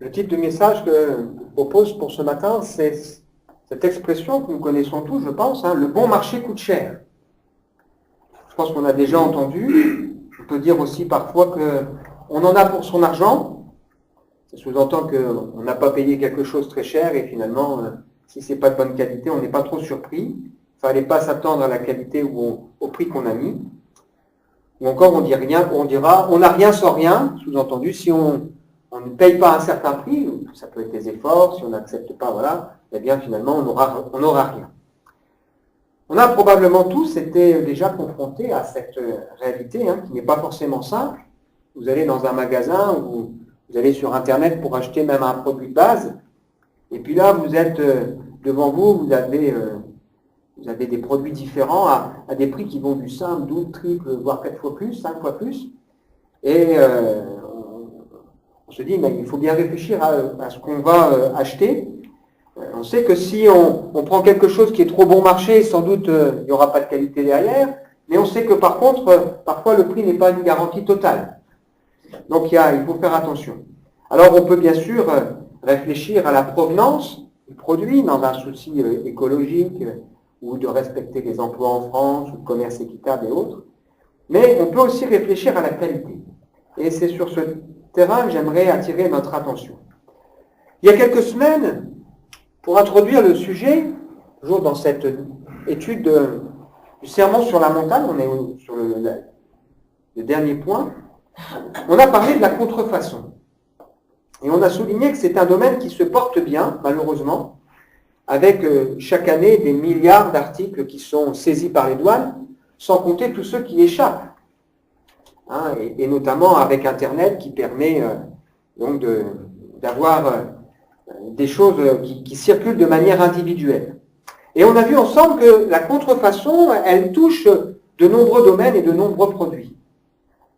Le titre du message que je propose pour ce matin, c'est cette expression que nous connaissons tous, je pense, le bon marché coûte cher. Je pense qu'on a déjà entendu. On peut dire aussi parfois qu'on en a pour son argent. Ça sous-entend qu'on n'a pas payé quelque chose très cher et finalement, si ce n'est pas de bonne qualité, on n'est pas trop surpris. Il ne fallait pas s'attendre à la qualité ou au prix qu'on a mis. Ou encore, on dira, on n'a rien sans rien. Sous-entendu, si on ne paye pas un certain prix, ça peut être des efforts, si on n'accepte pas, voilà, eh bien finalement, on n'aura rien. On a probablement tous été déjà confrontés à cette réalité qui n'est pas forcément simple. Vous allez dans un magasin ou vous allez sur Internet pour acheter même un produit de base, et puis là, vous êtes devant vous, vous avez des produits différents à des prix qui vont du simple, double, triple, voire 4 fois plus, 5 fois plus. Et on se dit, mais il faut bien réfléchir à ce qu'on va acheter. On sait que si on prend quelque chose qui est trop bon marché, sans doute il n'y aura pas de qualité derrière, mais on sait que par contre, parfois le prix n'est pas une garantie totale. Donc il faut faire attention. Alors on peut bien sûr réfléchir à la provenance du produit dans un souci écologique ou de respecter les emplois en France ou le commerce équitable et autres, mais on peut aussi réfléchir à la qualité. Et c'est sur ce terrain que j'aimerais attirer notre attention. Il y a quelques semaines, pour introduire le sujet, toujours dans cette étude du sermon sur la montagne, on est sur le dernier point, on a parlé de la contrefaçon. Et on a souligné que c'est un domaine qui se porte bien, malheureusement, avec chaque année des milliards d'articles qui sont saisis par les douanes, sans compter tous ceux qui échappent. Et notamment avec Internet qui permet donc d'avoir des choses qui circulent de manière individuelle. Et on a vu ensemble que la contrefaçon, elle touche de nombreux domaines et de nombreux produits.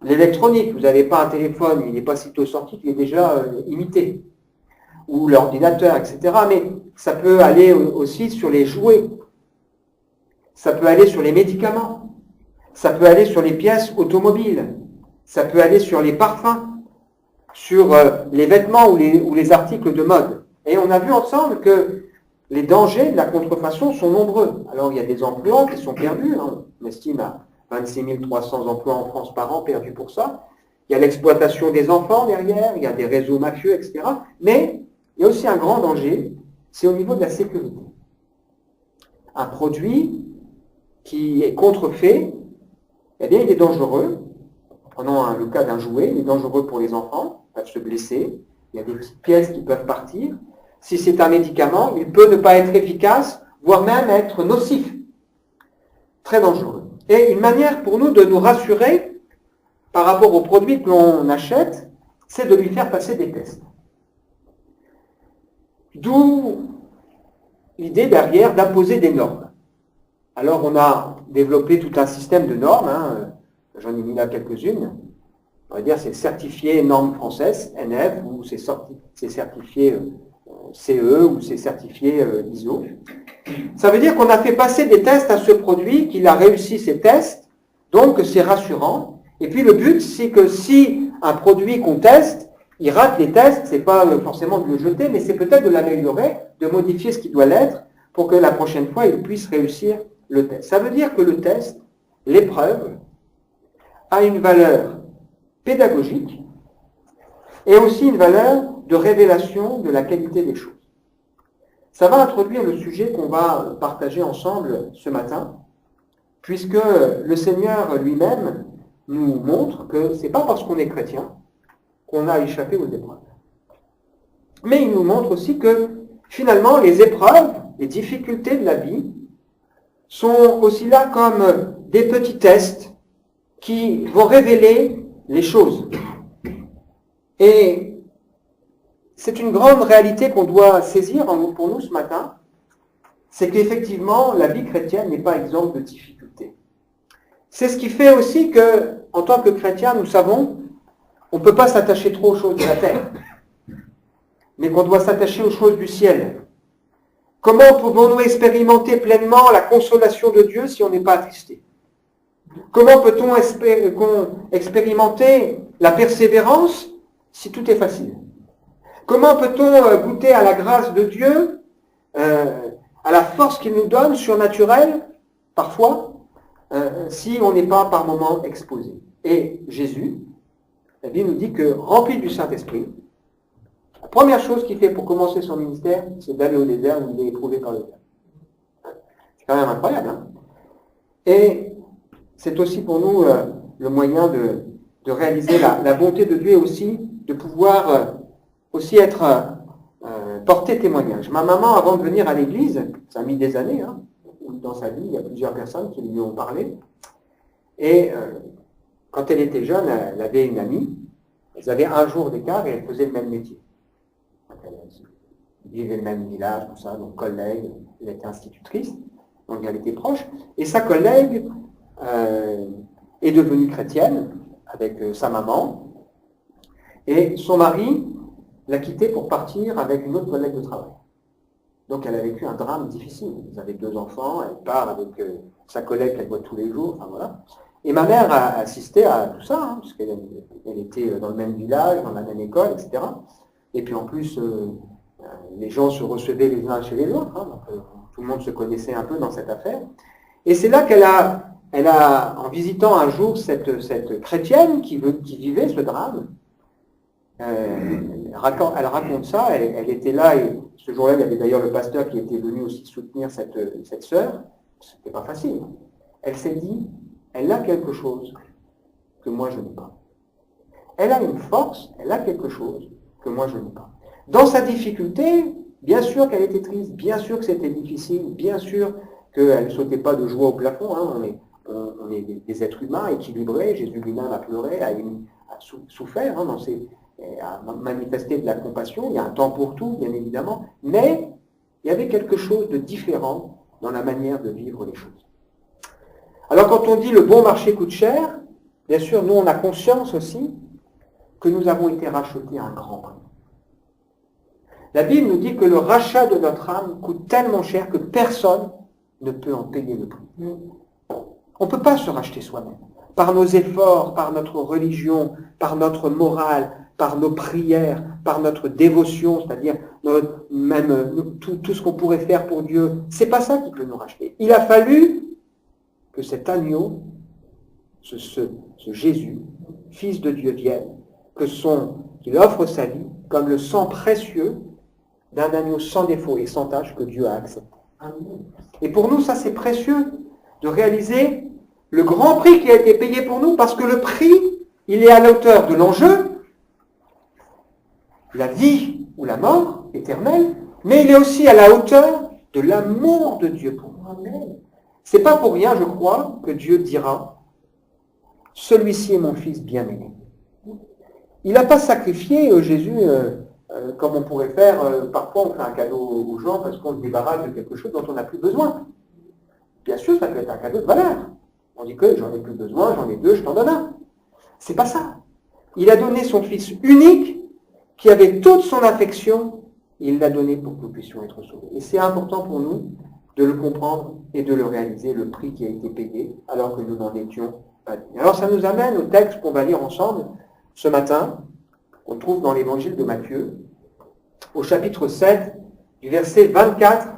L'électronique, vous n'avez pas un téléphone, il n'est pas sitôt sorti qu'il est déjà imité. Ou l'ordinateur, etc. Mais ça peut aller aussi sur les jouets. Ça peut aller sur les médicaments. Ça peut aller sur les pièces automobiles. Ça peut aller sur les parfums, sur les vêtements ou les articles de mode. Et on a vu ensemble que les dangers de la contrefaçon sont nombreux. Alors il y a des emplois qui sont perdus. On estime à 26 300 emplois en France par an perdus pour ça. Il y a l'exploitation des enfants derrière, il y a des réseaux mafieux, etc. Mais il y a aussi un grand danger, c'est au niveau de la sécurité. Un produit qui est contrefait, eh bien il est dangereux. Prenons le cas d'un jouet, il est dangereux pour les enfants, ils peuvent se blesser, il y a des petites pièces qui peuvent partir. Si c'est un médicament, il peut ne pas être efficace, voire même être nocif. Très dangereux. Et une manière pour nous de nous rassurer par rapport au produit que l'on achète, c'est de lui faire passer des tests. D'où l'idée derrière d'imposer des normes. Alors on a développé tout un système de normes, j'en ai mis là quelques-unes. On va dire c'est certifié normes françaises, NF, ou c'est certifié CE, ou c'est certifié ISO. Ça veut dire qu'on a fait passer des tests à ce produit, qu'il a réussi ces tests, donc c'est rassurant. Et puis le but, c'est que si un produit qu'on teste, il rate les tests, c'est pas forcément de le jeter, mais c'est peut-être de l'améliorer, de modifier ce qui doit l'être, pour que la prochaine fois, il puisse réussir le test. Ça veut dire que le test, l'épreuve, a une valeur pédagogique et aussi une valeur de révélation de la qualité des choses. Ça va introduire le sujet qu'on va partager ensemble ce matin, puisque le Seigneur lui-même nous montre que ce n'est pas parce qu'on est chrétien qu'on a échappé aux épreuves. Mais il nous montre aussi que finalement les épreuves, les difficultés de la vie sont aussi là comme des petits tests qui vont révéler les choses. Et c'est une grande réalité qu'on doit saisir pour nous ce matin, c'est qu'effectivement la vie chrétienne n'est pas exempte de difficultés. C'est ce qui fait aussi que, en tant que chrétien, nous savons, on ne peut pas s'attacher trop aux choses de la terre, mais qu'on doit s'attacher aux choses du ciel. Comment pouvons-nous expérimenter pleinement la consolation de Dieu si on n'est pas attristé? Comment peut-on expérimenter la persévérance si tout est facile? Comment peut-on goûter à la grâce de Dieu, à la force qu'il nous donne, surnaturelle, parfois, si on n'est pas par moments exposé? Et Jésus, la Bible nous dit que, rempli du Saint-Esprit, la première chose qu'il fait pour commencer son ministère, c'est d'aller au désert où il est éprouvé par le diable. C'est quand même incroyable, hein? Et c'est aussi pour nous le moyen de réaliser la bonté de Dieu et aussi de pouvoir aussi être porter témoignage. Ma maman, avant de venir à l'église, ça a mis des années, hein, dans sa vie, il y a plusieurs personnes qui lui ont parlé. Et quand elle était jeune, elle avait une amie, elles avaient un jour d'écart et elles faisaient le même métier. Elles vivaient le même village, tout ça, donc collègue, elle était institutrice, donc elle était proche. Et sa collègue est devenue chrétienne avec sa maman. Et son mari l'a quittée pour partir avec une autre collègue de travail. Donc elle a vécu un drame difficile. Ils avaient 2 enfants, elle part avec sa collègue qu'elle voit tous les jours, enfin voilà. Et ma mère a assisté à tout ça, hein, puisqu'elle était dans le même village, dans la même école, etc. Et puis en plus, les gens se recevaient les uns chez les autres, hein, donc tout le monde se connaissait un peu dans cette affaire. Et c'est là qu'elle a, en visitant un jour cette chrétienne qui vivait ce drame, elle raconte ça, elle était là, et ce jour-là, il y avait d'ailleurs le pasteur qui était venu aussi soutenir cette sœur. C'était pas facile. Elle s'est dit, elle a quelque chose que moi je n'ai pas. Elle a une force, elle a quelque chose que moi je n'ai pas. Dans sa difficulté, bien sûr qu'elle était triste, bien sûr que c'était difficile, bien sûr qu'elle ne sautait pas de joie au plafond, hein, on est des êtres humains équilibrés, Jésus lui-même a pleuré, a souffert, hein, a manifesté de la compassion, il y a un temps pour tout, bien évidemment, mais il y avait quelque chose de différent dans la manière de vivre les choses. Alors quand on dit le bon marché coûte cher, bien sûr, nous on a conscience aussi que nous avons été rachetés à un grand prix. La Bible nous dit que le rachat de notre âme coûte tellement cher que personne ne peut en payer le prix. On ne peut pas se racheter soi-même. Par nos efforts, par notre religion, par notre morale, par nos prières, par notre dévotion, c'est-à-dire même tout ce qu'on pourrait faire pour Dieu, c'est pas ça qui peut nous racheter. Il a fallu que cet agneau, ce Jésus, Fils de Dieu, vienne, qu'il offre sa vie comme le sang précieux d'un agneau sans défaut et sans tache que Dieu a accepté. Et pour nous, ça c'est précieux de réaliser le grand prix qui a été payé pour nous, parce que le prix, il est à la hauteur de l'enjeu, la vie ou la mort éternelle, mais il est aussi à la hauteur de l'amour de Dieu pour nous. C'est pas pour rien, je crois, que Dieu dira « Celui-ci est mon fils bien-aimé ». Il n'a pas sacrifié Jésus comme on pourrait faire, parfois on fait un cadeau aux gens parce qu'on se débarrasse de quelque chose dont on n'a plus besoin. Bien sûr, ça peut être un cadeau de valeur. On dit que j'en ai plus besoin, j'en ai 2, je t'en donne un. C'est pas ça. Il a donné son Fils unique, qui avait toute son affection, il l'a donné pour que nous puissions être sauvés. Et c'est important pour nous de le comprendre et de le réaliser, le prix qui a été payé, alors que nous n'en étions pas dignes. Alors ça nous amène au texte qu'on va lire ensemble ce matin, qu'on trouve dans l'évangile de Matthieu, au chapitre 7, du verset 24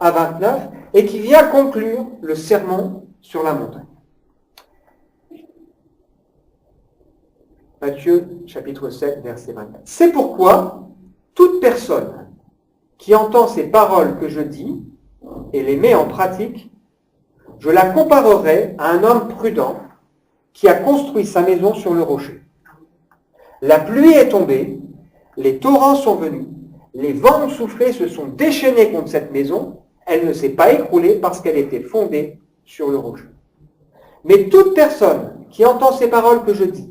à 29, et qui vient conclure le sermon sur la montagne. Matthieu, chapitre 7, verset 24. C'est pourquoi toute personne qui entend ces paroles que je dis et les met en pratique, je la comparerai à un homme prudent qui a construit sa maison sur le rocher. La pluie est tombée, les torrents sont venus, les vents ont soufflé, se sont déchaînés contre cette maison, elle ne s'est pas écroulée parce qu'elle était fondée sur le rocher. Mais toute personne qui entend ces paroles que je dis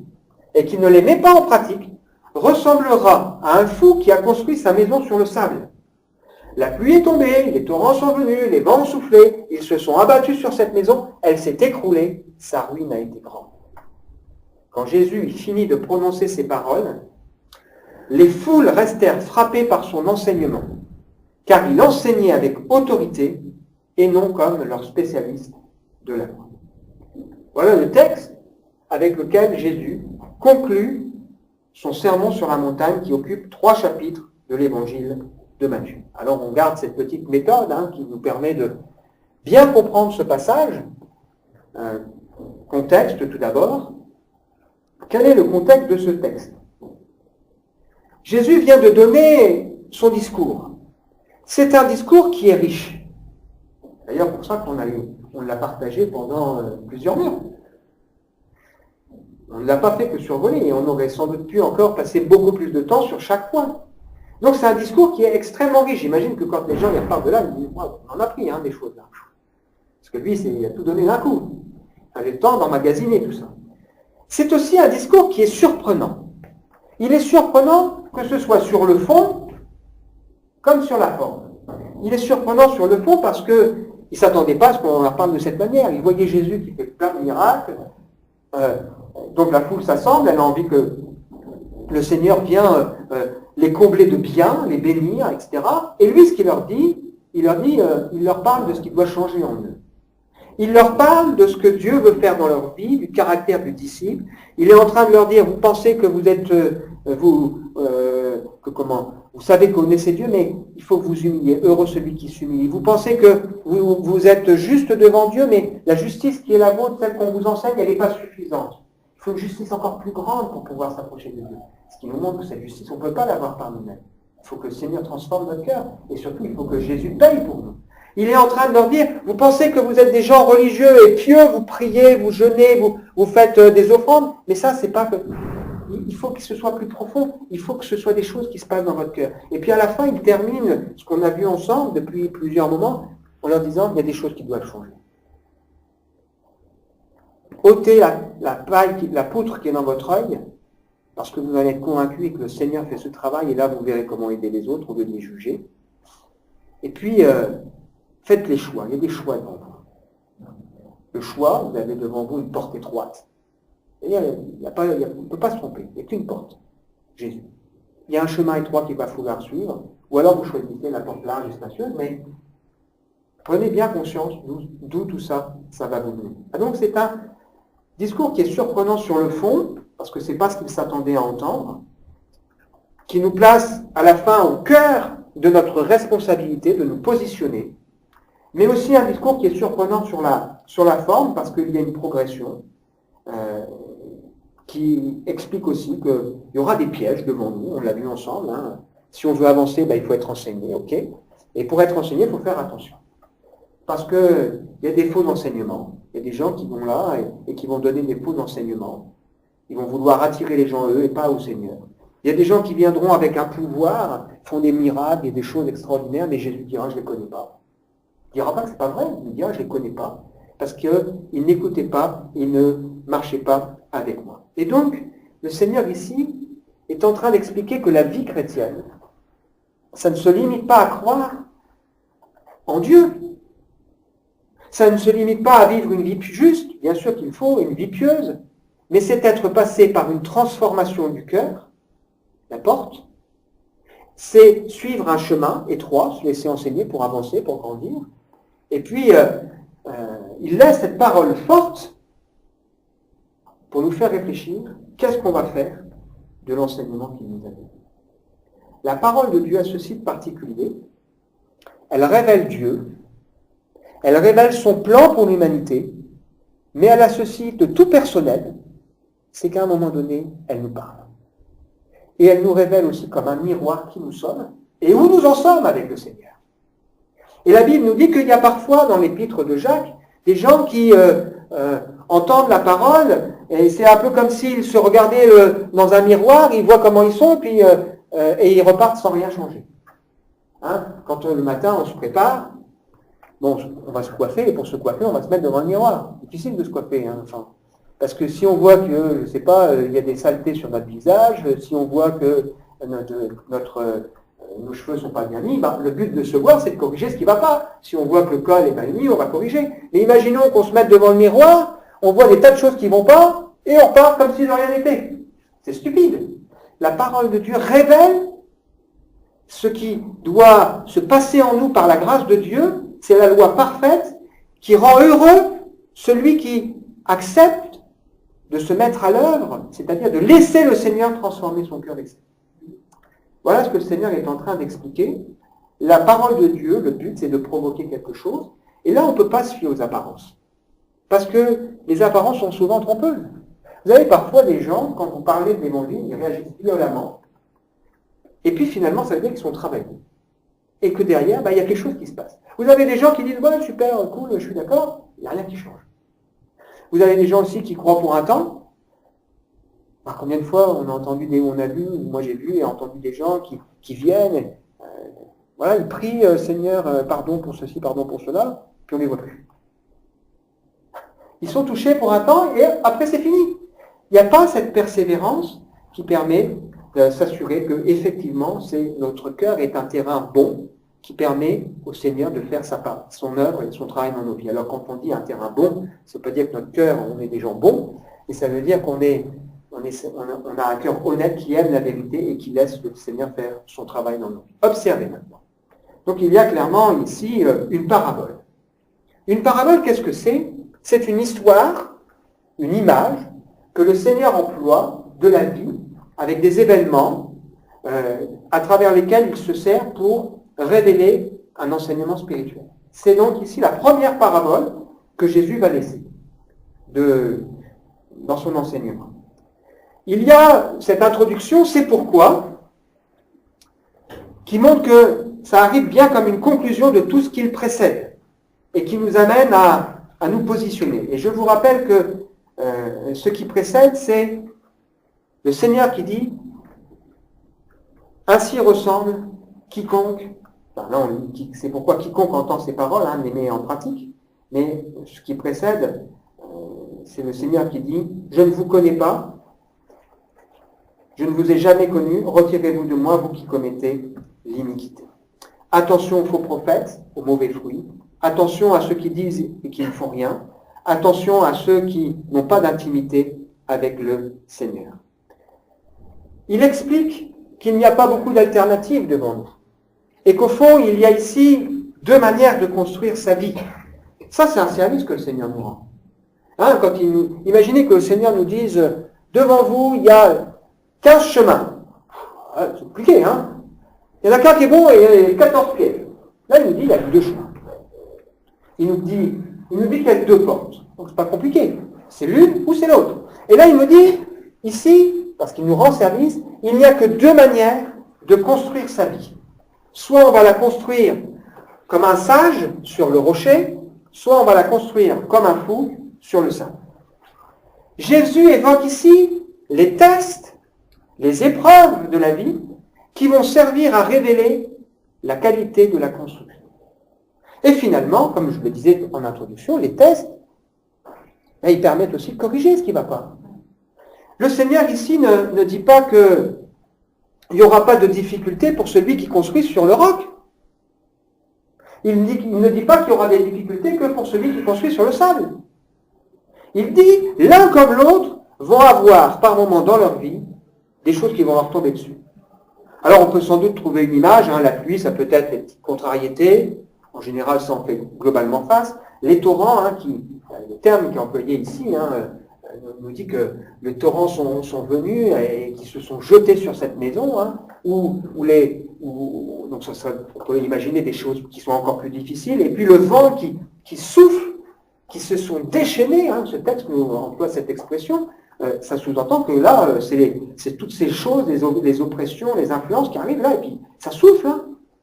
et qui ne les met pas en pratique ressemblera à un fou qui a construit sa maison sur le sable. La pluie est tombée, les torrents sont venus, les vents ont soufflé, ils se sont abattus sur cette maison, elle s'est écroulée, sa ruine a été grande. Quand Jésus finit de prononcer ces paroles, les foules restèrent frappées par son enseignement, car il enseignait avec autorité et non comme leur spécialiste de la loi. Voilà le texte avec lequel Jésus conclut son sermon sur la montagne qui occupe 3 chapitres de l'évangile de Matthieu. Alors on garde cette petite méthode qui nous permet de bien comprendre ce passage. Contexte tout d'abord. Quel est le contexte de ce texte? Jésus vient de donner son discours. C'est un discours qui est riche. D'ailleurs, pour ça qu'on l'a partagé pendant plusieurs mois. On ne l'a pas fait que survoler, et on aurait sans doute pu encore passer beaucoup plus de temps sur chaque point. Donc c'est un discours qui est extrêmement riche. J'imagine que quand les gens y repartent de là, ils disent « on en a pris des choses là ». Parce que lui, il a tout donné d'un coup. Il avait le temps d'emmagasiner tout ça. C'est aussi un discours qui est surprenant. Il est surprenant que ce soit sur le fond comme sur la forme. Il est surprenant sur le fond parce qu'il ne s'attendait pas à ce qu'on en parle de cette manière. Il voyait Jésus qui fait plein de miracles. Donc la foule s'assemble, elle a envie que le Seigneur vienne les combler de biens, les bénir, etc. Et lui, ce qu'il leur dit, il leur parle de ce qui doit changer en eux. Il leur parle de ce que Dieu veut faire dans leur vie, du caractère du disciple. Il est en train de leur dire, vous pensez que vous êtes, vous savez que vous connaissez Dieu, mais il faut que vous humiliez. Heureux celui qui s'humilie. Vous pensez que vous êtes juste devant Dieu, mais la justice qui est la vôtre, celle qu'on vous enseigne, elle n'est pas suffisante. Il faut une justice encore plus grande pour pouvoir s'approcher de Dieu. Ce qui nous montre que cette justice, on ne peut pas l'avoir par nous-mêmes. Il faut que le Seigneur transforme notre cœur. Et surtout, il faut que Jésus paye pour nous. Il est en train de leur dire, vous pensez que vous êtes des gens religieux et pieux, vous priez, vous jeûnez, vous faites des offrandes, mais ça, c'est pas que... Il faut que ce soit plus profond, il faut que ce soit des choses qui se passent dans votre cœur. Et puis à la fin, il termine ce qu'on a vu ensemble depuis plusieurs moments, en leur disant, il y a des choses qui doivent changer. ôtez la poutre qui est dans votre œil, parce que vous en êtes convaincu et que le Seigneur fait ce travail, et là vous verrez comment aider les autres au lieu de les juger. Et puis, faites les choix. Il y a des choix devant vous. Le choix, vous avez devant vous une porte étroite. Et on ne peut pas se tromper. Il n'y a qu'une porte. Jésus. Il y a un chemin étroit qu'il va falloir suivre, ou alors vous choisissez la porte large et spacieuse, mais prenez bien conscience d'où tout ça, ça va vous mener. Ah, donc c'est un discours qui est surprenant sur le fond, parce que ce n'est pas ce qu'ils s'attendaient à entendre, qui nous place à la fin au cœur de notre responsabilité de nous positionner, mais aussi un discours qui est surprenant sur la forme, parce qu'il y a une progression qui explique aussi qu'il y aura des pièges devant nous, on l'a vu ensemble. Si on veut avancer, il faut être enseigné, ok. Et pour être enseigné, il faut faire attention. Parce qu'il y a des faux enseignements. Il y a des gens qui vont là et qui vont donner des faux enseignements. Ils vont vouloir attirer les gens à eux et pas au Seigneur. Il y a des gens qui viendront avec un pouvoir, font des miracles et des choses extraordinaires, mais Jésus dira, je ne les connais pas. Il ne dira pas que ce n'est pas vrai, il dira, je ne les connais pas. Parce qu'ils n'écoutaient pas, ils ne marchaient pas avec moi. Et donc, le Seigneur ici est en train d'expliquer que la vie chrétienne, ça ne se limite pas à croire en Dieu. Ça ne se limite pas à vivre une vie juste, bien sûr qu'il faut, une vie pieuse, mais c'est être passé par une transformation du cœur, la porte, c'est suivre un chemin étroit, se laisser enseigner pour avancer, pour grandir, et puis il laisse cette parole forte pour nous faire réfléchir, qu'est-ce qu'on va faire de l'enseignement qu'il nous a donné. La parole de Dieu a ceci de particulier, elle révèle Dieu, elle révèle son plan pour l'humanité, mais elle a ceci de tout personnel, c'est qu'à un moment donné, elle nous parle. Et elle nous révèle aussi comme un miroir qui nous sommes, et où nous en sommes avec le Seigneur. Et la Bible nous dit qu'il y a parfois, dans l'épître de Jacques, des gens qui entendent la parole, et c'est un peu comme s'ils se regardaient dans un miroir, ils voient comment ils sont, puis, et ils repartent sans rien changer. Quand le matin, on se prépare, bon, on va se coiffer, et pour se coiffer, on va se mettre devant le miroir. C'est difficile de se coiffer, parce que si on voit que, je ne sais pas, il y a des saletés sur notre visage, si on voit que nos cheveux ne sont pas bien mis, le but de se voir, c'est de corriger ce qui ne va pas. Si on voit que le col est mal mis, on va corriger. Mais imaginons qu'on se mette devant le miroir, on voit des tas de choses qui ne vont pas, et on repart comme si de rien n'était. C'est stupide. La parole de Dieu révèle ce qui doit se passer en nous par la grâce de Dieu. C'est la loi parfaite qui rend heureux celui qui accepte de se mettre à l'œuvre, c'est-à-dire de laisser le Seigneur transformer son cœur d'excès. Voilà ce que le Seigneur est en train d'expliquer. La parole de Dieu, le but, c'est de provoquer quelque chose. Et là, on ne peut pas se fier aux apparences. Parce que les apparences sont souvent trompeuses. Vous avez parfois des gens, quand vous parlez de l'évangile, ils réagissent violemment. Et puis finalement, ça veut dire qu'ils sont travaillés. Et que derrière, il y a quelque chose qui se passe. Vous avez des gens qui disent, ouais, super, cool, je suis d'accord. Il n'y a rien qui change. Vous avez des gens aussi qui croient pour un temps. Combien de fois on a entendu on a vu, moi j'ai vu et entendu des gens qui viennent, voilà, ils prient, Seigneur, pardon pour ceci, pardon pour cela, puis on ne les voit plus. Ils sont touchés pour un temps et après c'est fini. Il n'y a pas cette persévérance qui permet de s'assurer que effectivement notre cœur est un terrain bon qui permet au Seigneur de faire sa part, son œuvre et son travail dans nos vies. Alors quand on dit un terrain bon, ça ne veut pas dire que notre cœur, on est des gens bons, mais ça veut dire qu'on a un cœur honnête qui aime la vérité et qui laisse le Seigneur faire son travail dans nos vies. Observez maintenant. Donc il y a clairement ici une parabole. Une parabole, qu'est-ce que c'est? C'est une histoire, une image que le Seigneur emploie de la vie avec des événements à travers lesquels il se sert pour révéler un enseignement spirituel. C'est donc ici la première parabole que Jésus va laisser dans son enseignement. Il y a cette introduction, c'est pourquoi, qui montre que ça arrive bien comme une conclusion de tout ce qui le précède et qui nous amène à nous positionner. Et je vous rappelle que ce qui précède, c'est le Seigneur qui dit « Ainsi ressemble quiconque », c'est pourquoi quiconque entend ces paroles, les met en pratique, mais ce qui précède, c'est le Seigneur qui dit « Je ne vous connais pas, je ne vous ai jamais connu, retirez-vous de moi, vous qui commettez l'iniquité. » Attention aux faux prophètes, aux mauvais fruits. Attention à ceux qui disent et qui ne font rien. Attention à ceux qui n'ont pas d'intimité avec le Seigneur. Il explique qu'il n'y a pas beaucoup d'alternatives devant nous. Et qu'au fond, il y a ici deux manières de construire sa vie. Ça, c'est un service que le Seigneur nous rend. Imaginez que le Seigneur nous dise, devant vous, il y a 15 chemins. C'est compliqué, hein? Il y en a qu'un qui est bon et 14 pièges. Là, il nous dit, il y a que deux chemins. Il nous dit qu'il y a que deux portes. Donc, c'est pas compliqué. C'est l'une ou c'est l'autre. Et là, il nous dit, ici, parce qu'il nous rend service, il n'y a que deux manières de construire sa vie. Soit on va la construire comme un sage sur le rocher, soit on va la construire comme un fou sur le sable. Jésus évoque ici les tests, les épreuves de la vie qui vont servir à révéler la qualité de la construction. Et finalement, comme je le disais en introduction, les tests, ils permettent aussi de corriger ce qui ne va pas. Le Seigneur ici ne dit pas qu'il n'y aura pas de difficulté pour celui qui construit sur le roc. Il ne dit pas qu'il y aura des difficultés que pour celui qui construit sur le sable. Il dit, l'un comme l'autre vont avoir par moments dans leur vie des choses qui vont leur tomber dessus. Alors on peut sans doute trouver une image, la pluie ça peut être les petites contrariétés, en général ça en fait globalement face. Les torrents, le terme qui est employé ici, nous dit que les torrents sont venus et qui se sont jetés sur cette maison, donc on peut imaginer des choses qui sont encore plus difficiles, et puis le vent qui souffle, qui se sont déchaînés, ce texte nous emploie cette expression, ça sous-entend que là, c'est toutes ces choses, les oppressions, les influences qui arrivent là, et puis ça souffle,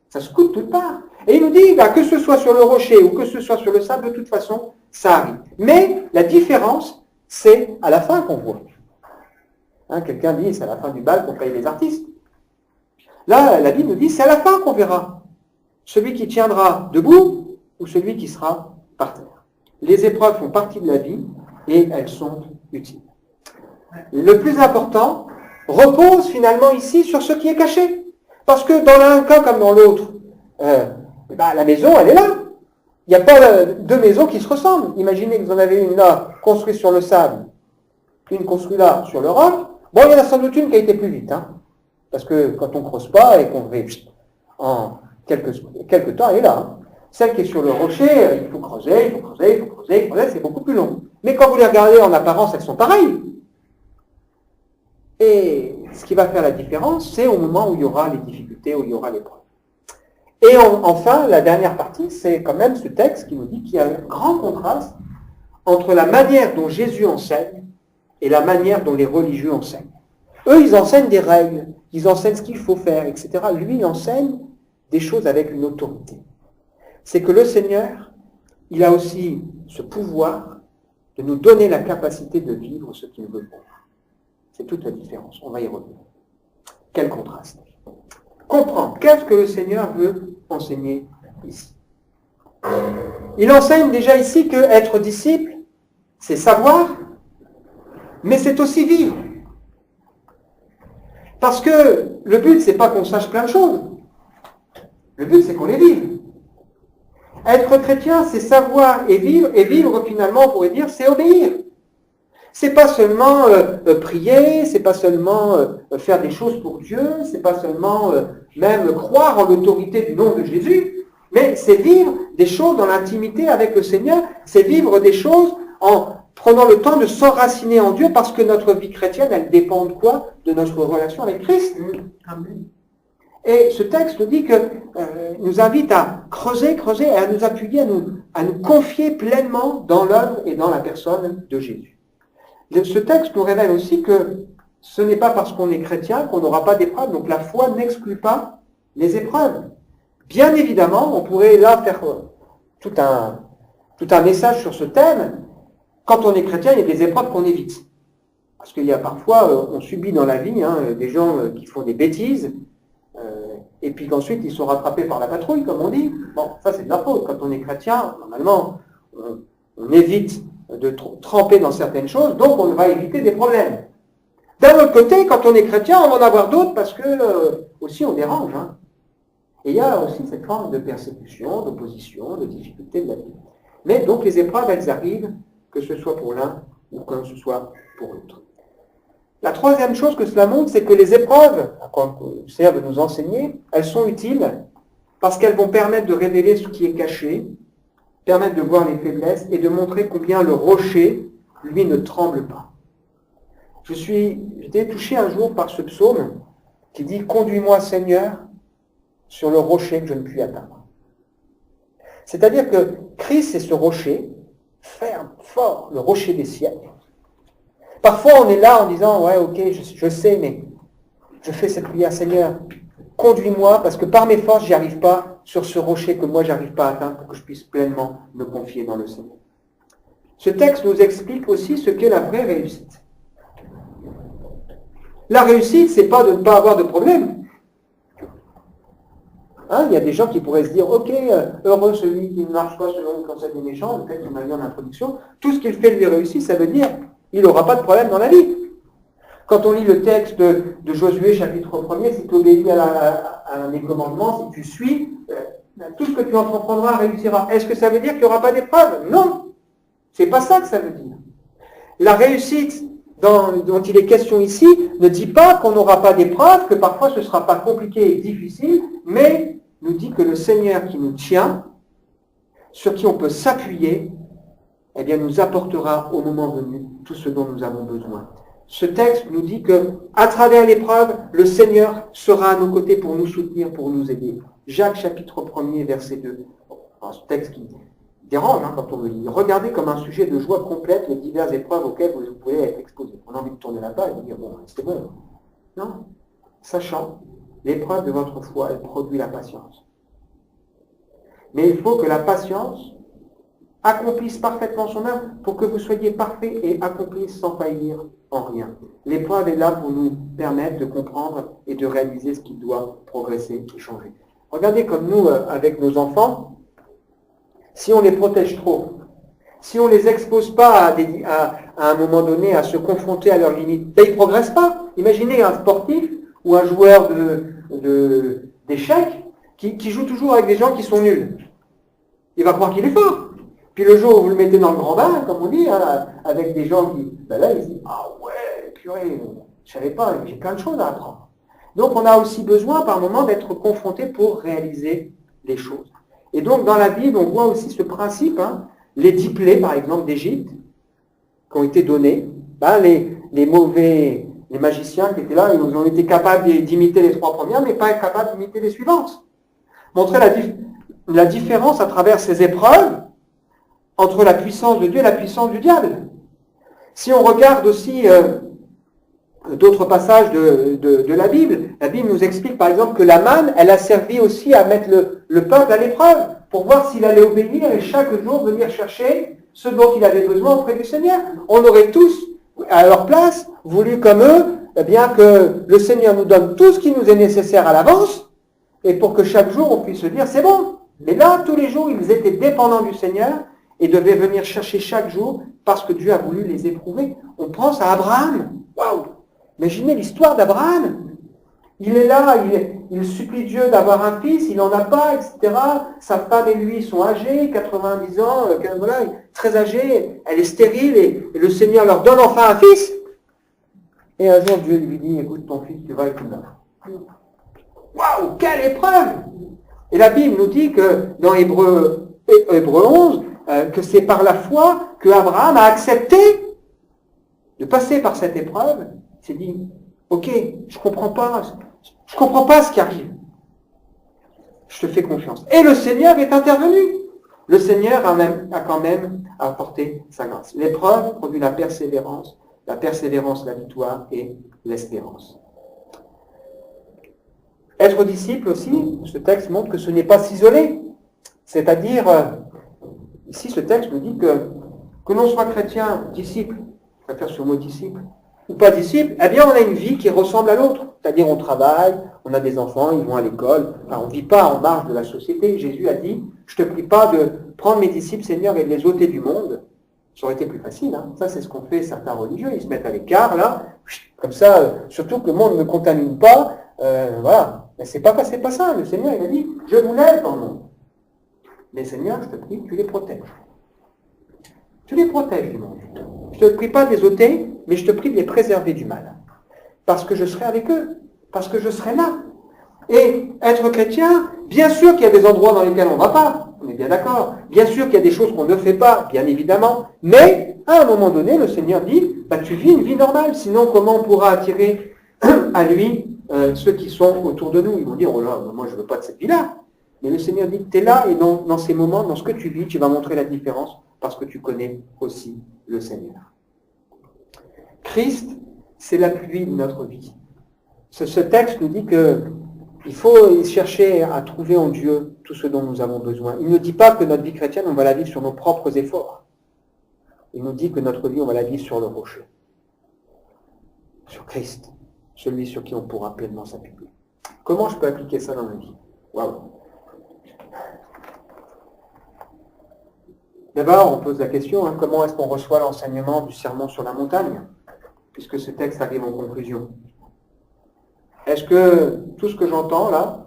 ça se coule de toutes parts. Et il nous dit, que ce soit sur le rocher ou que ce soit sur le sable, de toute façon, ça arrive. Mais la différence, c'est à la fin qu'on voit. Quelqu'un dit, c'est à la fin du bal qu'on paye les artistes. Là, la Bible nous dit, c'est à la fin qu'on verra celui qui tiendra debout ou celui qui sera par terre. Les épreuves font partie de la vie et elles sont utiles. Le plus important repose finalement ici sur ce qui est caché. Parce que dans l'un cas comme dans l'autre, la maison, elle est là. Il n'y a pas deux maisons qui se ressemblent. Imaginez que vous en avez une là, construite sur le sable, une construite là, sur le roc. Bon, il y en a sans doute une qui a été plus vite. Parce que quand on ne creuse pas et qu'on fait en quelques temps, elle est là. Celle qui est sur le rocher, il faut creuser, c'est beaucoup plus long. Mais quand vous les regardez en apparence, elles sont pareilles. Et ce qui va faire la différence, c'est au moment où il y aura les difficultés, où il y aura l'épreuve. Et enfin, la dernière partie, c'est quand même ce texte qui nous dit qu'il y a un grand contraste entre la manière dont Jésus enseigne et la manière dont les religieux enseignent. Eux, ils enseignent des règles, ils enseignent ce qu'il faut faire, etc. Lui, il enseigne des choses avec une autorité. C'est que le Seigneur, il a aussi ce pouvoir de nous donner la capacité de vivre ce qu'il veut pour nous. C'est toute la différence. On va y revenir. Quel contraste. Comprendre. Qu'est-ce que le Seigneur veut enseigner ici? Il enseigne déjà ici que être disciple, c'est savoir, mais c'est aussi vivre. Parce que le but, c'est pas qu'on sache plein de choses. Le but, c'est qu'on les vive. Être chrétien, c'est savoir et vivre finalement, on pourrait dire, c'est obéir. C'est pas seulement prier, c'est pas seulement faire des choses pour Dieu, c'est pas seulement même croire en l'autorité du nom de Jésus, mais c'est vivre des choses dans l'intimité avec le Seigneur, c'est vivre des choses en prenant le temps de s'enraciner en Dieu, parce que notre vie chrétienne, elle dépend de quoi? De notre relation avec Christ. Amen. Et ce texte nous dit que nous invite à creuser et à nous appuyer, à nous confier pleinement dans l'œuvre et dans la personne de Jésus. Ce texte nous révèle aussi que ce n'est pas parce qu'on est chrétien qu'on n'aura pas d'épreuves, donc la foi n'exclut pas les épreuves. Bien évidemment, on pourrait là faire tout un message sur ce thème. Quand on est chrétien, il y a des épreuves qu'on évite. Parce qu'il y a parfois, on subit dans la vie des gens qui font des bêtises, et puis qu'ensuite ils sont rattrapés par la patrouille, comme on dit. Bon, ça c'est de leur faute. Quand on est chrétien, normalement, on évite de tremper dans certaines choses, donc on va éviter des problèmes. D'un autre côté, quand on est chrétien, on va en avoir d'autres parce que aussi on dérange. Et il y a aussi cette forme de persécution, d'opposition, de difficulté de la vie. Mais donc les épreuves, elles arrivent, que ce soit pour l'un ou que ce soit pour l'autre. La troisième chose que cela montre, c'est que les épreuves, quand le Seigneur veut nous enseigner, elles sont utiles parce qu'elles vont permettre de révéler ce qui est caché, permettre de voir les faiblesses et de montrer combien le rocher, lui, ne tremble pas. J'étais touché un jour par ce psaume qui dit « Conduis-moi, Seigneur, sur le rocher que je ne puis atteindre. » C'est-à-dire que Christ, c'est ce rocher, ferme, fort, le rocher des siècles. Parfois, on est là en disant « Ouais, ok, je sais, mais je fais cette prière, Seigneur, conduis-moi, parce que par mes forces, j'y arrive pas sur ce rocher que moi, j'arrive pas à atteindre pour que je puisse pleinement me confier dans le Seigneur. » Ce texte nous explique aussi ce qu'est la vraie réussite. La réussite, c'est pas de ne pas avoir de problème. Il y a des gens qui pourraient se dire, ok, heureux celui qui ne marche pas selon le conseil des méchants, le texte qu'on a vu en introduction, tout ce qu'il fait lui réussit, ça veut dire il n'aura pas de problème dans la vie. Quand on lit le texte de Josué, chapitre 1er, si tu obéis à mes commandements, si tu suis, tout ce que tu entreprendras réussira. Est-ce que ça veut dire qu'il n'y aura pas d'épreuve? Non, c'est pas ça que ça veut dire. La réussite dont il est question ici ne dit pas qu'on n'aura pas d'épreuve, que parfois ce ne sera pas compliqué et difficile, mais nous dit que le Seigneur qui nous tient, sur qui on peut s'appuyer, eh bien nous apportera au moment venu tout ce dont nous avons besoin. Ce texte nous dit que, à travers l'épreuve, le Seigneur sera à nos côtés pour nous soutenir, pour nous aider. Jacques chapitre 1er, verset 2. Ce texte qui dérange quand on le lit. Regardez comme un sujet de joie complète les diverses épreuves auxquelles vous pouvez être exposés. On a envie de tourner là-bas et de dire, bon, c'était bon. Non. Sachant, l'épreuve de votre foi, elle produit la patience. Mais il faut que la patience accomplisse parfaitement son œuvre pour que vous soyez parfaits et accomplis sans faillir en rien. L'épreuve est là pour nous permettre de comprendre et de réaliser ce qui doit progresser et changer. Regardez comme nous, avec nos enfants, si on les protège trop, si on ne les expose pas à un moment donné à se confronter à leurs limites, ils ne progressent pas. Imaginez un sportif ou un joueur d'échecs qui joue toujours avec des gens qui sont nuls. Il va croire qu'il est fort. Puis le jour où vous le mettez dans le grand bain, comme on dit, avec des gens qui... là, il se dit, ah ouais, purée, je ne savais pas, j'ai plein de choses à apprendre. Donc on a aussi besoin par moment d'être confronté pour réaliser les choses. Et donc dans la Bible, on voit aussi ce principe, les 10 plaies, par exemple, d'Égypte, qui ont été données, les mauvais Les magiciens qui étaient là, ils ont été capables d'imiter les 3 premières, mais pas capables d'imiter les suivantes. Montrer la différence à travers ces épreuves entre la puissance de Dieu et la puissance du diable. Si on regarde aussi d'autres passages de la Bible nous explique par exemple que la manne, elle a servi aussi à mettre le peuple à l'épreuve, pour voir s'il allait obéir et chaque jour venir chercher ce dont il avait besoin auprès du Seigneur. On aurait tous, à leur place, voulu comme eux, eh bien que le Seigneur nous donne tout ce qui nous est nécessaire à l'avance, et pour que chaque jour on puisse se dire c'est bon. Mais là, tous les jours, ils étaient dépendants du Seigneur et devaient venir chercher chaque jour parce que Dieu a voulu les éprouver. On pense à Abraham. Waouh! Imaginez l'histoire d'Abraham. Il est là, il supplie Dieu d'avoir un fils, il n'en a pas, etc. Sa femme et lui sont âgés, 90 ans, voilà, très âgés, elle est stérile, et le Seigneur leur donne enfin un fils. Et un jour, Dieu lui dit, écoute, ton fils, tu vas et tu meurs. Waouh, quelle épreuve! Et la Bible nous dit que dans Hébreux 11, que c'est par la foi que Abraham a accepté de passer par cette épreuve. Il s'est dit, ok, je comprends pas ce qui arrive. Je te fais confiance. Et le Seigneur est intervenu. Le Seigneur a quand même apporté sa grâce. L'épreuve produit la persévérance la victoire et l'espérance. Être disciple aussi, ce texte montre que ce n'est pas s'isoler. C'est-à-dire, ici ce texte nous dit que l'on soit chrétien, disciple, je préfère ce mot disciple, ou pas disciple, eh bien on a une vie qui ressemble à l'autre. C'est-à-dire on travaille, on a des enfants, ils vont à l'école, enfin, on ne vit pas en marge de la société. Jésus a dit, je ne te prie pas de prendre mes disciples, Seigneur, et de les ôter du monde. Ça aurait été plus facile. Hein. Ça, c'est ce qu'ont fait certains religieux. Ils se mettent à l'écart, là, comme ça, surtout que le monde ne contamine pas. Voilà. Mais c'est pas ça. Le Seigneur, il a dit, je vous laisse dans le monde. Mais Seigneur, je te prie, tu les protèges. Tu les protèges du monde. Je ne te prie pas de les ôter, mais je te prie de les préserver du mal. Parce que je serai avec eux. Parce que je serai là. Et être chrétien, bien sûr qu'il y a des endroits dans lesquels on ne va pas. On est bien d'accord. Bien sûr qu'il y a des choses qu'on ne fait pas, bien évidemment. Mais, à un moment donné, le Seigneur dit, tu vis une vie normale. Sinon, comment on pourra attirer à lui ceux qui sont autour de nous? Ils vont dire, oh là, moi je ne veux pas de cette vie-là. Mais le Seigneur dit, tu es là et dans ces moments, dans ce que tu vis, tu vas montrer la différence parce que tu connais aussi le Seigneur. Christ, c'est l'appui de notre vie. Ce texte nous dit qu'il faut chercher à trouver en Dieu tout ce dont nous avons besoin. Il ne dit pas que notre vie chrétienne, on va la vivre sur nos propres efforts. Il nous dit que notre vie, on va la vivre sur le rocher. Sur Christ, celui sur qui on pourra pleinement s'appuyer. Comment je peux appliquer ça dans ma vie? Waouh! D'abord, on pose la question, comment est-ce qu'on reçoit l'enseignement du sermon sur la montagne, puisque ce texte arrive en conclusion? Est-ce que tout ce que j'entends là,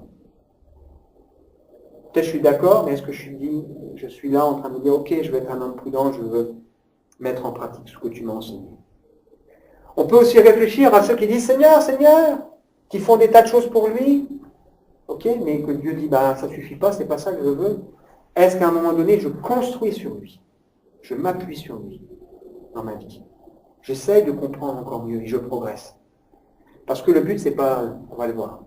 peut-être je suis d'accord, mais est-ce que je suis là en train de me dire, ok, je vais être un homme prudent, je veux mettre en pratique ce que tu m'as enseigné. On peut aussi réfléchir à ceux qui disent, Seigneur, Seigneur, qui font des tas de choses pour lui, ok, mais que Dieu dit, ça suffit pas, c'est pas ça que je veux. Est-ce qu'à un moment donné, je construis sur lui, je m'appuie sur lui dans ma vie, j'essaye de comprendre encore mieux et je progresse. Parce que le but, c'est pas, on va le voir,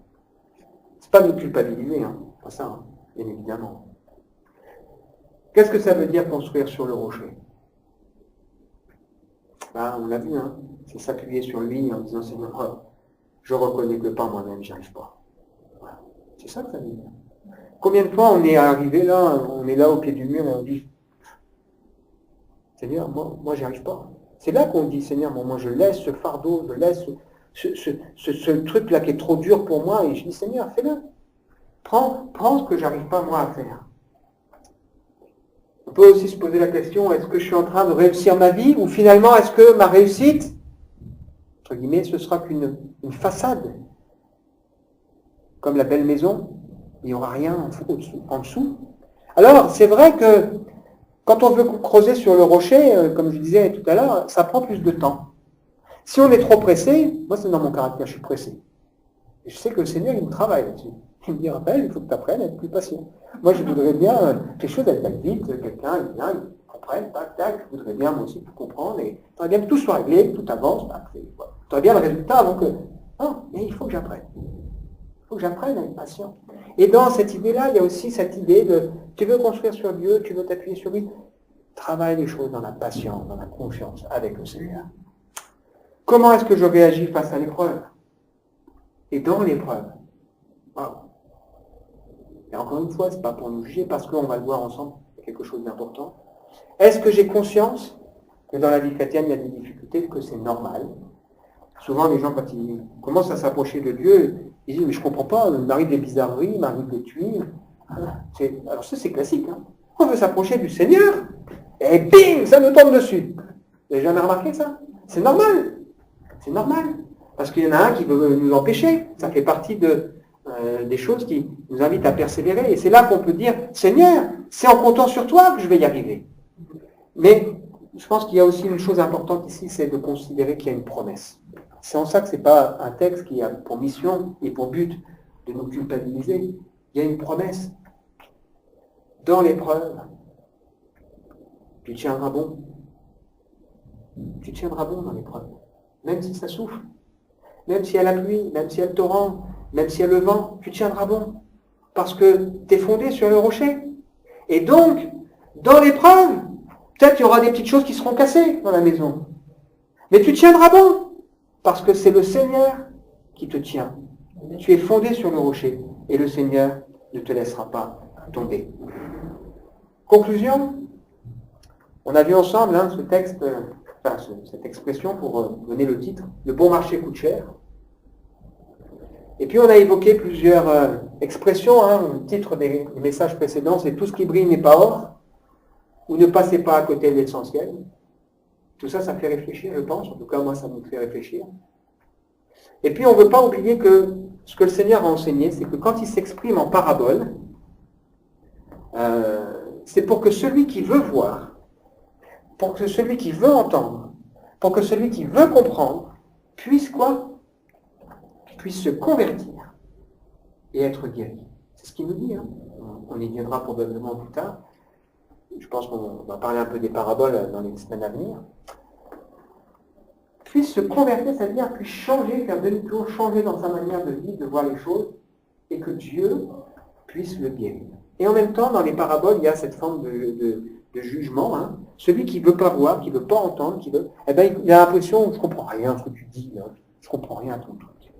c'est pas de nous culpabiliser, pas ça, bien évidemment. Qu'est-ce que ça veut dire construire sur le rocher? On l'a vu, c'est s'appuyer sur lui en disant, Seigneur, je reconnais que par moi-même, j'y arrive pas. Voilà. C'est ça que ça veut dire. Combien de fois on est arrivé là, on est là au pied du mur et on dit, Seigneur, moi j'y arrive pas. C'est là qu'on dit, Seigneur, moi je laisse ce fardeau, je laisse ce truc-là qui est trop dur pour moi, et je dis, Seigneur, fais-le. Prends ce que j'arrive pas moi à faire. On peut aussi se poser la question, est-ce que je suis en train de réussir ma vie, ou finalement, est-ce que ma réussite, entre guillemets, ce sera qu'une façade, comme la belle maison, il n'y aura rien en dessous. Alors, c'est vrai que quand on veut creuser sur le rocher, comme je disais tout à l'heure, ça prend plus de temps. Si on est trop pressé, moi c'est dans mon caractère, je suis pressé. Et je sais que le Seigneur, il me travaille là-dessus. Il me dit, Raphaël, il faut que tu apprennes à être plus patient. Moi, je voudrais bien quelque chose, elle va vite, quelqu'un, il vient, il comprenne, tac, tac, je voudrais bien moi aussi tout comprendre, et je voudrais bien que tout soit réglé, que tout avance, Tu as bien le résultat, donc, non, mais il faut que j'apprenne. Il faut que j'apprenne à être patient. Et dans cette idée-là, il y a aussi cette idée de, tu veux construire sur Dieu, tu veux t'appuyer sur lui, travaille les choses dans la patience, dans la confiance avec le Seigneur. Comment est-ce que je réagis face à l'épreuve? Et dans l'épreuve, wow. Et encore une fois, ce n'est pas pour nous juger, parce qu'on va le voir ensemble, c'est quelque chose d'important. Est-ce que j'ai conscience que dans la vie chrétienne, il y a des difficultés, que c'est normal? Souvent, les gens, quand ils commencent à s'approcher de Dieu, ils disent, mais je ne comprends pas, il m'arrive des bizarreries, il m'arrive des tuiles. Alors ça, c'est classique. Hein. On veut s'approcher du Seigneur, et bing, ça nous tombe dessus. Vous n'avez jamais remarqué ça? C'est normal. C'est normal. Parce qu'il y en a un qui veut nous empêcher. Ça fait partie des choses qui nous invitent à persévérer. Et c'est là qu'on peut dire, Seigneur, c'est en comptant sur toi que je vais y arriver. Mais je pense qu'il y a aussi une chose importante ici, c'est de considérer qu'il y a une promesse. C'est en ça que ce n'est pas un texte qui a pour mission et pour but de nous culpabiliser. Il y a une promesse. Dans l'épreuve, tu tiendras bon. Tu tiendras bon dans l'épreuve. Même si ça souffle, même s'il y a la pluie, même s'il y a le torrent, même s'il y a le vent, tu tiendras bon. Parce que tu es fondé sur le rocher. Et donc, dans l'épreuve, peut-être qu'il y aura des petites choses qui seront cassées dans la maison. Mais tu tiendras bon. Parce que c'est le Seigneur qui te tient. Tu es fondé sur le rocher. Et le Seigneur ne te laissera pas tomber. Conclusion, on a vu ensemble ce texte, cette expression pour donner le titre, le bon marché coûte cher. Et puis on a évoqué plusieurs expressions, le titre des messages précédents, c'est tout ce qui brille n'est pas or, ou ne passez pas à côté de l'essentiel. Tout ça, ça fait réfléchir, je pense, en tout cas moi ça me fait réfléchir. Et puis on ne veut pas oublier que ce que le Seigneur a enseigné, c'est que quand il s'exprime en parabole, c'est pour que celui qui veut voir, pour que celui qui veut entendre, pour que celui qui veut comprendre, puisse quoi? Puisse se convertir et être guéri. C'est ce qu'il nous dit. Hein. On y viendra probablement plus tard. Je pense qu'on va parler un peu des paraboles dans les semaines à venir. Puisse se convertir, c'est-à-dire puisse changer, faire demi-tour, changer dans sa manière de vivre, de voir les choses, et que Dieu puisse le guérir. Et en même temps, dans les paraboles, il y a cette forme de jugement. Hein. Celui qui ne veut pas voir, qui ne veut pas entendre, il a l'impression, je ne comprends rien à ce que tu dis, là. Je ne comprends rien à ton truc.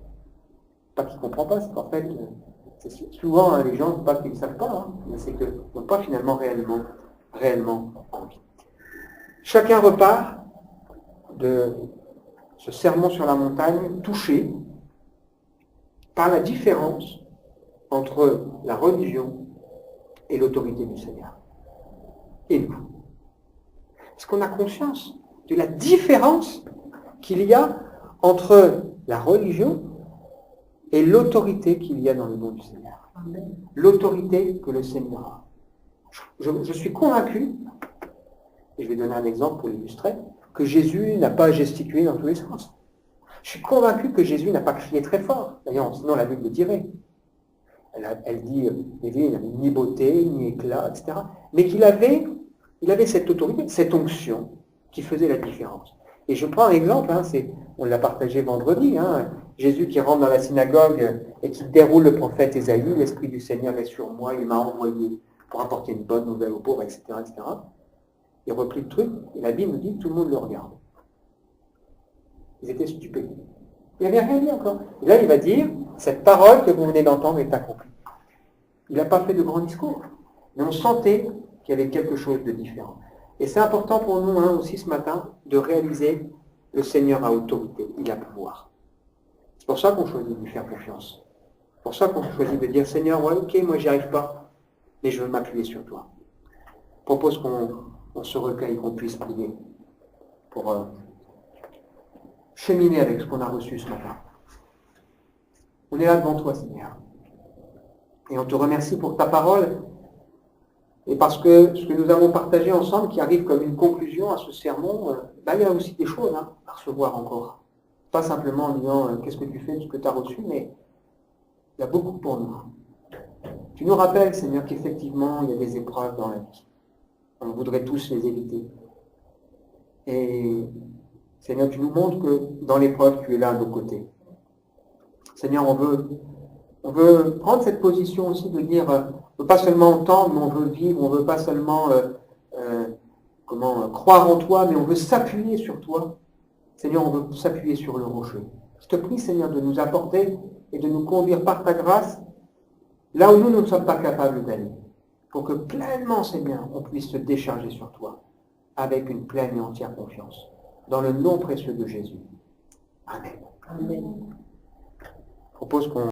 Pas qu'il ne comprend pas, c'est qu'en fait, c'est souvent les gens, pas qu'ils ne savent pas, mais c'est qu'ils n'ont pas finalement réellement envie. Chacun repart de ce sermon sur la montagne touché par la différence entre la religion et l'autorité du Seigneur. Et nous. Est-ce qu'on a conscience de la différence qu'il y a entre la religion et l'autorité qu'il y a dans le nom du Seigneur? L'autorité que le Seigneur a. Je suis convaincu, et je vais donner un exemple pour l'illustrer, que Jésus n'a pas gesticulé dans tous les sens. Je suis convaincu que Jésus n'a pas crié très fort. D'ailleurs, sinon la Bible le dirait. Elle dit, il n'avait ni beauté, ni éclat, etc. Mais il avait cette autorité, cette onction qui faisait la différence. Et je prends un exemple, on l'a partagé vendredi, Jésus qui rentre dans la synagogue et qui déroule le prophète Ésaïe, l'Esprit du Seigneur est sur moi, il m'a envoyé pour apporter une bonne nouvelle aux pauvres, etc. etc. Il replie le truc, et la Bible nous dit que tout le monde le regarde. Ils étaient stupés. Il n'avait rien dit encore. Et là, il va dire, cette parole que vous venez d'entendre est accomplie. Il n'a pas fait de grand discours, mais on sentait qu'il y avait quelque chose de différent. Et c'est important pour nous aussi ce matin de réaliser le Seigneur a autorité, il a pouvoir. C'est pour ça qu'on choisit de lui faire confiance. C'est pour ça qu'on choisit de dire, Seigneur, ouais, ok, moi j'y arrive pas, mais je veux m'appuyer sur toi. Je propose qu'on se recueille, qu'on puisse prier pour cheminer avec ce qu'on a reçu ce matin. On est là devant toi, Seigneur. Et on te remercie pour ta parole et parce que ce que nous avons partagé ensemble, qui arrive comme une conclusion à ce sermon, il y a aussi des choses à recevoir encore. Pas simplement en disant qu'est-ce que tu fais de ce que tu as reçu, mais il y a beaucoup pour nous. Tu nous rappelles, Seigneur, qu'effectivement, il y a des épreuves dans la vie. On voudrait tous les éviter. Et Seigneur, tu nous montres que dans l'épreuve, tu es là à nos côtés. Seigneur, on veut prendre cette position aussi de dire, on ne veut pas seulement entendre, mais on veut vivre, on ne veut pas seulement croire en toi, mais on veut s'appuyer sur toi. Seigneur, on veut s'appuyer sur le rocher. Je te prie, Seigneur, de nous apporter et de nous conduire par ta grâce là où nous ne sommes pas capables d'aller, pour que pleinement, Seigneur, on puisse se décharger sur toi avec une pleine et entière confiance. Dans le nom précieux de Jésus. Amen. Amen. Je propose qu'on